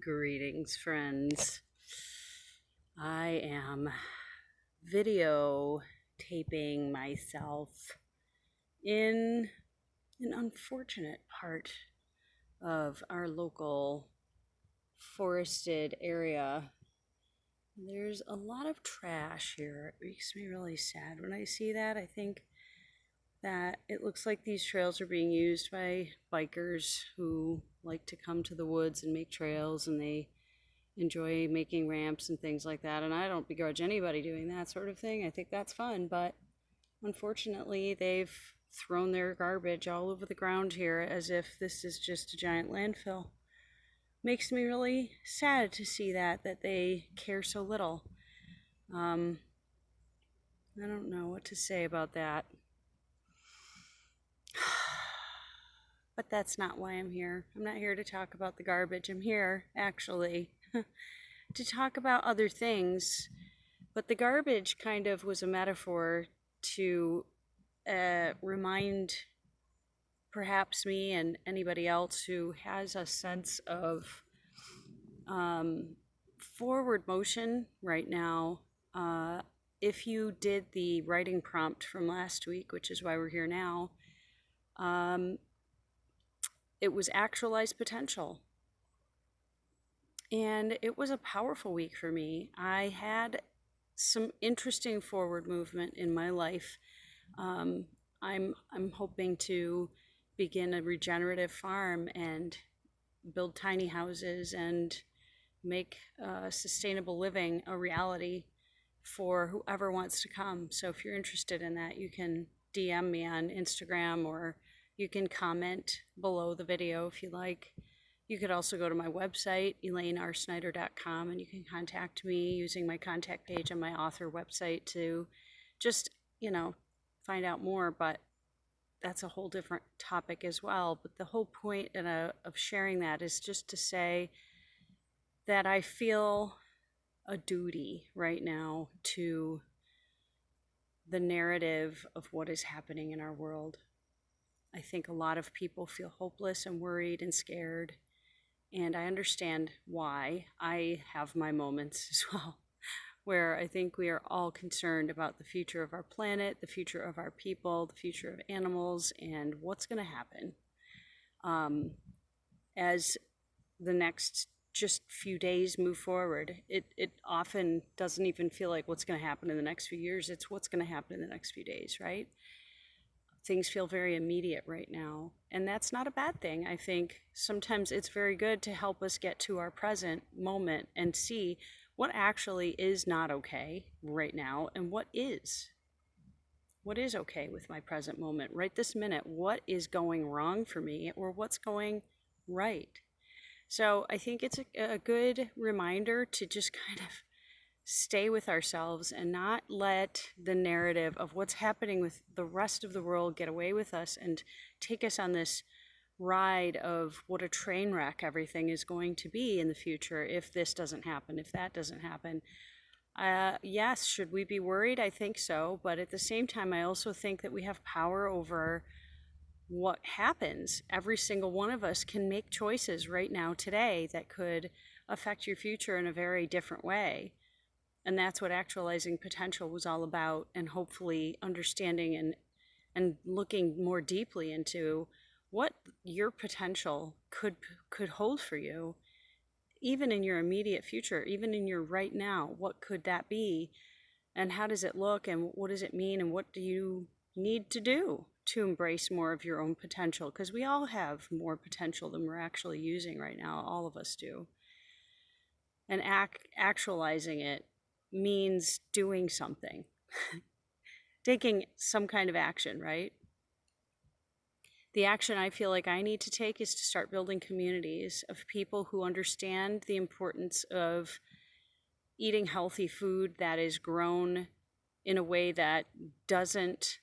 Greetings, friends. I am video taping myself in an unfortunate part of our local forested area. There's a lot of trash here. It makes me really sad when I see that. I think that it looks like these trails are being used by bikers who like to come to the woods and make trails, and they enjoy making ramps and things like that. And I don't begrudge anybody doing that sort of thing. I think that's fun, but unfortunately, they've thrown their garbage all over the ground here as if this is just a giant landfill. Makes me really sad to see that they care so little. I don't know what to say about that. But that's not why I'm here. I'm not here to talk about the garbage. I'm here, actually, to talk about other things. But the garbage kind of was a metaphor to remind perhaps me and anybody else who has a sense of forward motion right now. If you did the writing prompt from last week, which is why we're here now, it was actualized potential. And it was a powerful week for me. I had some interesting forward movement in my life. I'm hoping to begin a regenerative farm and build tiny houses and make sustainable living a reality for whoever wants to come. So if you're interested in that, you can DM me on Instagram, or you can comment below the video if you like. You could also go to my website, elainersnyder.com, and you can contact me using my contact page on my author website to just, find out more. But that's a whole different topic as well. But the whole point of sharing that is just to say that I feel a duty right now to the narrative of what is happening in our world. I think a lot of people feel hopeless and worried and scared, and I understand why. I have my moments as well, where I think we are all concerned about the future of our planet, the future of our people, the future of animals, and what's going to happen. As the next just few days move forward, it often doesn't even feel like what's going to happen in the next few years. It's what's going to happen in the next few days, right? Things feel very immediate right now, and that's not a bad thing. I think sometimes it's very good to help us get to our present moment and see what actually is not okay right now and what is okay with my present moment right this minute. What is going wrong for me, or what's going right? So I think it's a good reminder to just kind of stay with ourselves and not let the narrative of what's happening with the rest of the world get away with us and take us on this ride of what a train wreck everything is going to be in the future if this doesn't happen, if that doesn't happen. Yes, should we be worried? I think so. But at the same time, I also think that we have power over what happens. Every single one of us can make choices right now today that could affect your future in a very different way. And that's what actualizing potential was all about, and hopefully understanding and looking more deeply into what your potential could hold for you, even in your immediate future, even in your right now. What could that be, and how does it look, and what does it mean, and what do you need to do to embrace more of your own potential? Because we all have more potential than we're actually using right now. All of us do. And actualizing it means doing something, taking some kind of action, right? The action I feel like I need to take is to start building communities of people who understand the importance of eating healthy food that is grown in a way that doesn't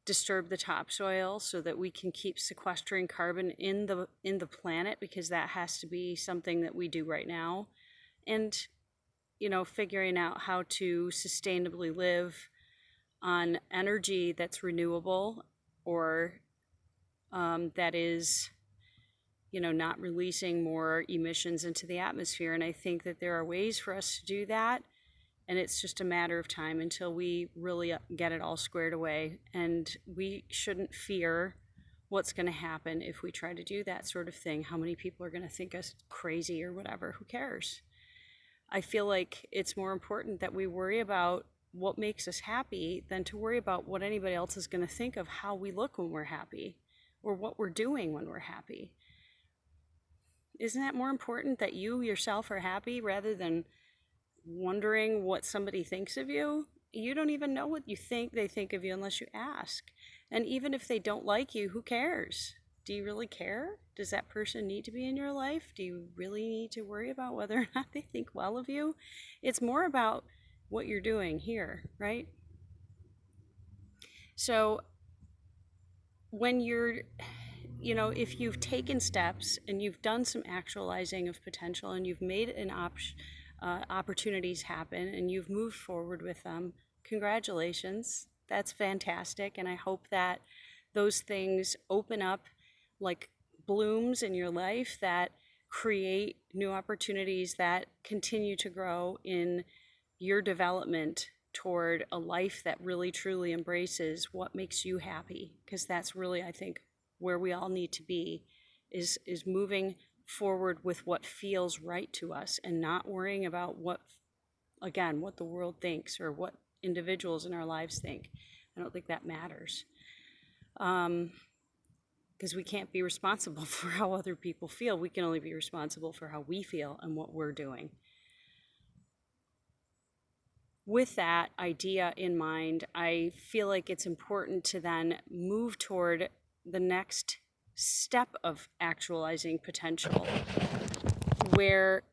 disturb the topsoil, so that we can keep sequestering carbon in the planet, because that has to be something that we do right now. And figuring out how to sustainably live on energy that's renewable, or that is, not releasing more emissions into the atmosphere. And I think that there are ways for us to do that. And it's just a matter of time until we really get it all squared away. And we shouldn't fear what's going to happen if we try to do that sort of thing. How many people are going to think us crazy or whatever? Who cares? I feel like it's more important that we worry about what makes us happy than to worry about what anybody else is going to think of how we look when we're happy or what we're doing when we're happy. Isn't that more important that you yourself are happy rather than wondering what somebody thinks of you? You don't even know what you think they think of you unless you ask. And even if they don't like you, who cares? Do you really care? Does that person need to be in your life? Do you really need to worry about whether or not they think well of you? It's more about what you're doing here, right? So when you're, if you've taken steps and you've done some actualizing of potential and you've made an opportunities happen and you've moved forward with them, congratulations. That's fantastic. And I hope that those things open up like blooms in your life that create new opportunities that continue to grow in your development toward a life that really truly embraces what makes you happy. Because that's really, I think, where we all need to be, is moving forward with what feels right to us and not worrying about what the world thinks or what individuals in our lives think. I don't think that matters. Because we can't be responsible for how other people feel. We can only be responsible for how we feel and what we're doing. With that idea in mind, I feel like it's important to then move toward the next step of actualizing potential, where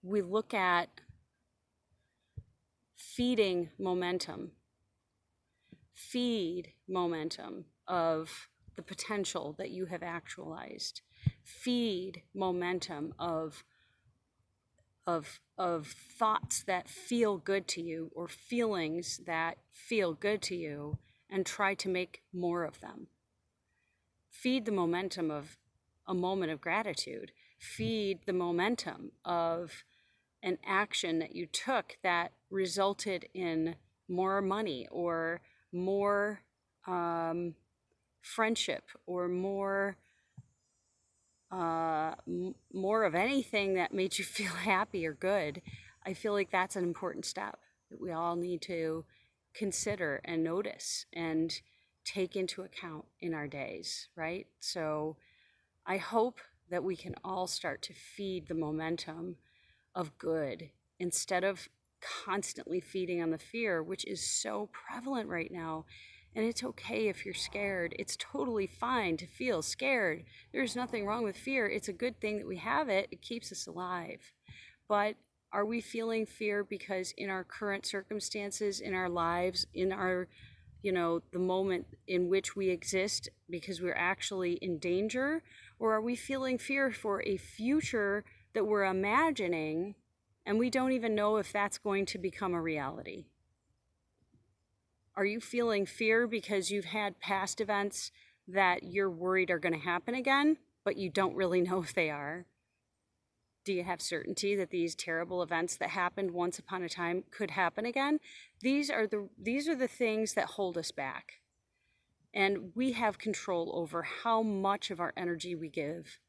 we look at feeding momentum. Feed momentum of the potential that you have actualized. Feed momentum of thoughts that feel good to you or feelings that feel good to you, and try to make more of them. Feed the momentum of a moment of gratitude. Feed the momentum of an action that you took that resulted in more money or more friendship or more of anything that made you feel happy or good. I feel like that's an important step that we all need to consider and notice and take into account in our days, right? So I hope that we can all start to feed the momentum of good instead of constantly feeding on the fear, which is so prevalent right now. And it's okay if you're scared. It's totally fine to feel scared. There's nothing wrong with fear. It's a good thing that we have it. It keeps us alive. But are we feeling fear because in our current circumstances, in our lives, in our, the moment in which we exist, because we're actually in danger? Or are we feeling fear for a future that we're imagining and we don't even know if that's going to become a reality? Are you feeling fear because you've had past events that you're worried are going to happen again, but you don't really know if they are? Do you have certainty that these terrible events that happened once upon a time could happen again? These are the things that hold us back. And we have control over how much of our energy we give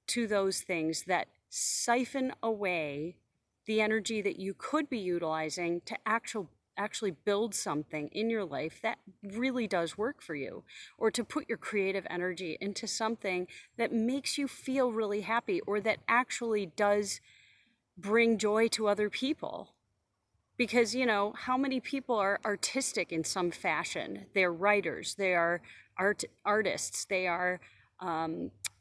to those things that siphon away the energy that you could be utilizing to actually build something in your life that really does work for you, or to put your creative energy into something that makes you feel really happy or that actually does bring joy to other people. Because, how many people are artistic in some fashion? They're writers, they are artists, they are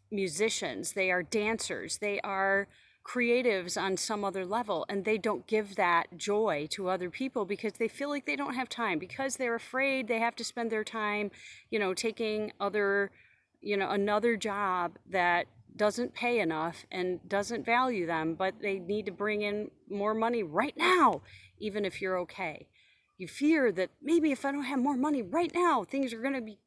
musicians, they are dancers, they are creatives on some other level, and they don't give that joy to other people because they feel like they don't have time, because they're afraid they have to spend their time, taking another job that doesn't pay enough and doesn't value them, but they need to bring in more money right now, even if you're okay. You fear that maybe if I don't have more money right now, things are going to be...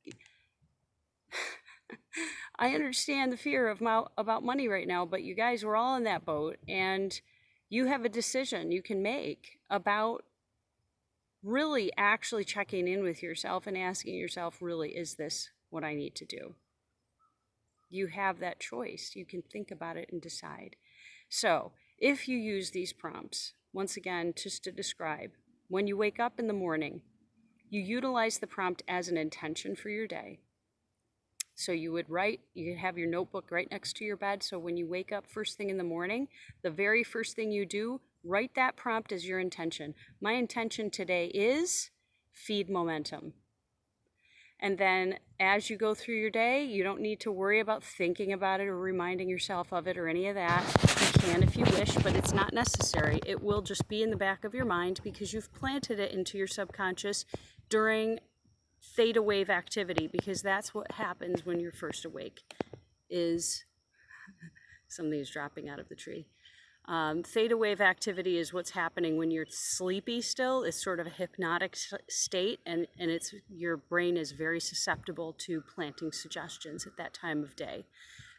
I understand the fear of about money right now, but you guys, we're all in that boat, and you have a decision you can make about really actually checking in with yourself and asking yourself, really, is this what I need to do? You have that choice. You can think about it and decide. So, if you use these prompts, once again, just to describe, when you wake up in the morning, you utilize the prompt as an intention for your day. So you would write, you could have your notebook right next to your bed. So when you wake up first thing in the morning, the very first thing you do, write that prompt as your intention. My intention today is feed momentum. And then as you go through your day, you don't need to worry about thinking about it or reminding yourself of it or any of that. You can if you wish, but it's not necessary. It will just be in the back of your mind because you've planted it into your subconscious during theta wave activity, because that's what happens when you're first awake. Is something's dropping out of the tree. Theta wave activity is what's happening when you're sleepy still. It's sort of a hypnotic state, and it's your brain is very susceptible to planting suggestions at that time of day.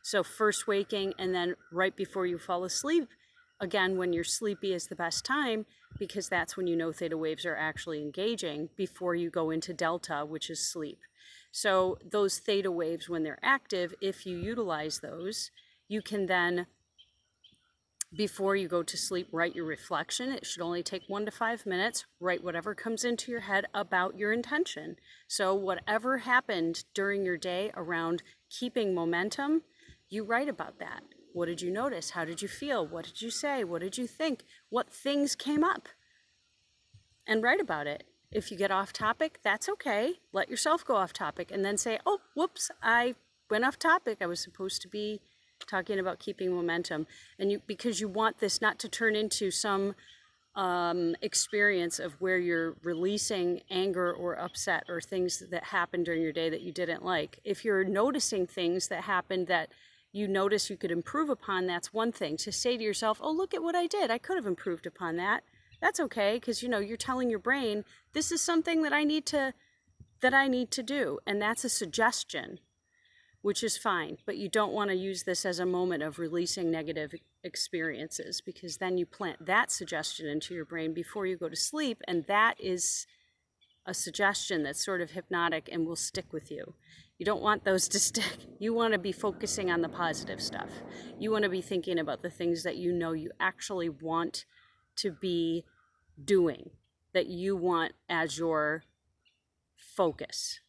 So first waking and then right before you fall asleep, again, when you're sleepy is the best time, because that's when you know theta waves are actually engaging before you go into delta, which is sleep. So those theta waves, when they're active, if you utilize those, you can then, before you go to sleep, write your reflection. It should only take 1 to 5 minutes. Write whatever comes into your head about your intention. So whatever happened during your day around keeping momentum, you write about that. What did you notice? How did you feel? What did you say? What did you think? What things came up? And write about it. If you get off topic, that's okay. Let yourself go off topic and then say, oh, whoops, I went off topic. I was supposed to be talking about keeping momentum. And because you want this not to turn into some experience of where you're releasing anger or upset or things that happened during your day that you didn't like. If you're noticing things that happened that you notice you could improve upon, that's one thing. To say to yourself, oh, look at what I did. I could have improved upon that. That's okay, because you're telling your brain, this is something that I need to do. And that's a suggestion, which is fine. But you don't want to use this as a moment of releasing negative experiences, because then you plant that suggestion into your brain before you go to sleep. And that is a suggestion that's sort of hypnotic and will stick with you. You don't want those to stick. You want to be focusing on the positive stuff. You want to be thinking about the things that you actually want to be doing, that you want as your focus.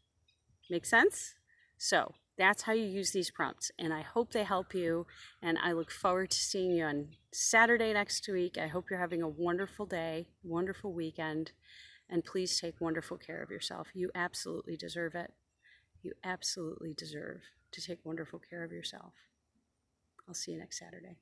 Make sense? So that's how you use these prompts, and I hope they help you, and I look forward to seeing you on Saturday next week. I hope you're having a wonderful day, wonderful weekend, and please take wonderful care of yourself. You absolutely deserve it. You absolutely deserve to take wonderful care of yourself. I'll see you next Saturday.